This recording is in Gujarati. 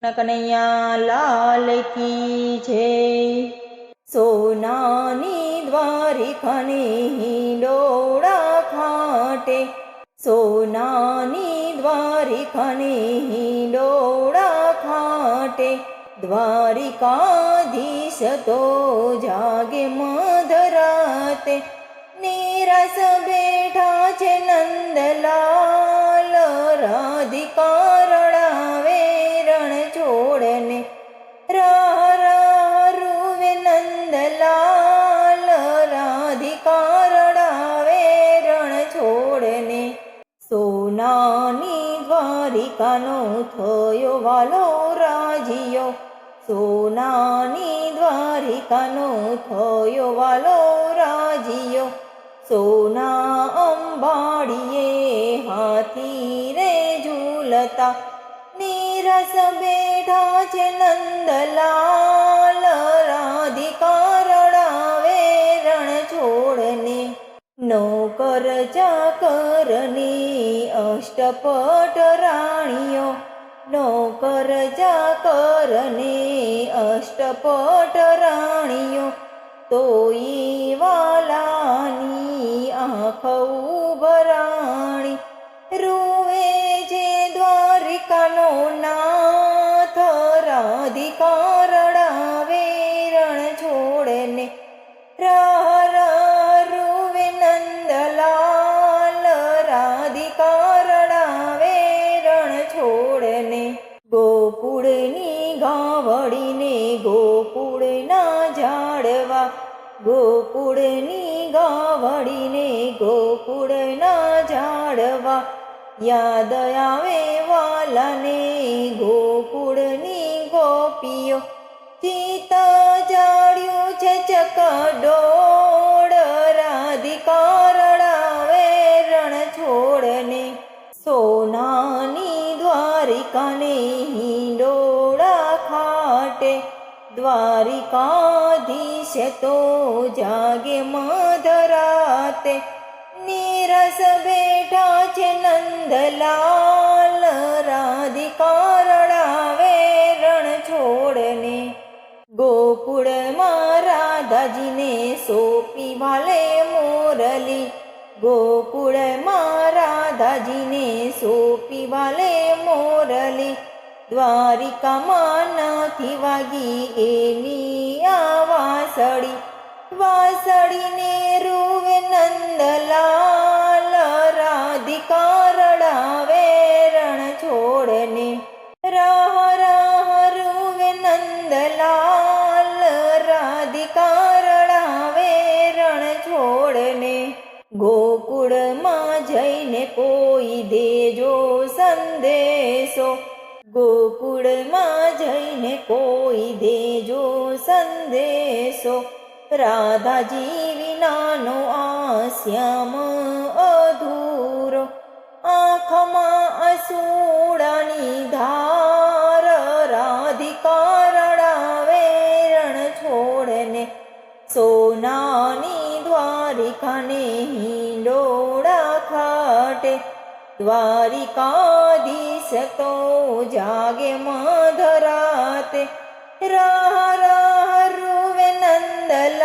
કનૈયા લાલ કી જય। સોનાની દ્વારિકાને હિંડોળા ખાટે, સોનાની દ્વારિકાને હિંડોળા ખાટે, દ્વારિકાધીશ તો જાગે મધરાતે, નિરાસ બેઠા છે નંદલાલ, રાધિકા રડાવે રણ છોડને, રાહ રાહ રૂવે નંદલાલ, રાધિકા રડાવે રણ છોડને। સોનાની દ્વારિકાનો થયો વાલો રાજીયો, સોનાની દ્વારિકાનો થયો વાલો રાજીયો, સોના અંબાડીએ હાથી રે ઝૂલતા, નિરસ બેઠા છે નંદલાલ, રાધિકા રડાવે રણ છોડને। નોકર ચાકરની અષ્ટપટ રાણીઓ, નોકર ચાકરની અષ્ટપટ રાણીઓ, તોઈ વાલાની આંખ ઉભરાણી, રૂવે છે દ્વારિકાનો નાથ, રાધિકા રડાવે રણ છોડને, રાહ રાહ રૂવે નંદલાલ, રાધિકા રડાવે રણ છોડને। ગોકુળની ગાવડીને ગોકુળના ઝાડવા, ગોકુળની ગાવડીને ગોકુળના ઝાડવા, યાદ આવે વાલાને ગોકુળની ગોપીઓ, ચિત્ત જાળ્યું છે ચકડોળ, રાધિકા રડાવે રણ છોડને। સોનાની દ્વારિકાને હિંડોળા ખાટે, દ્વારિકાધીશ તો જાગે મધરાતે, નિરસ બેઠા છે નંદલાલ, રાધિકા રડાવે રણ છોડને। ગોકુળમાં રાધાજીને સોંપી વાલે મોરલી, ગોકુળમાં રાધાજીને સોંપી વાલે મોરલી, દ્વારિકામાં નથી વાગી એની આ વાંસળી, વાંસળીને રૂવે નંદલાલ, રાધિકા રડાવે રણ છોડને, રાહ રાહ રૂવે નંદલાલ, રાધિકા રડાવે રણ છોડને। ગોકુળમાં જઈને કોઈ દેજો સંદેશો, ગોકુળમાં જઈને કોઈ દેજો સંદેશો, રાધાજી વિનાનો આ શ્યામ અધૂરો, આંખમાં આંસુડાની ધાર, રાધિકા રડાવે રણ છોડને। સોનાની દ્વારિકાને હિંડોળા ખાટે, દ્વારિકાધીશ તો જાગે મધરાતે, રાહ રાહ રૂવે નંદલાલ,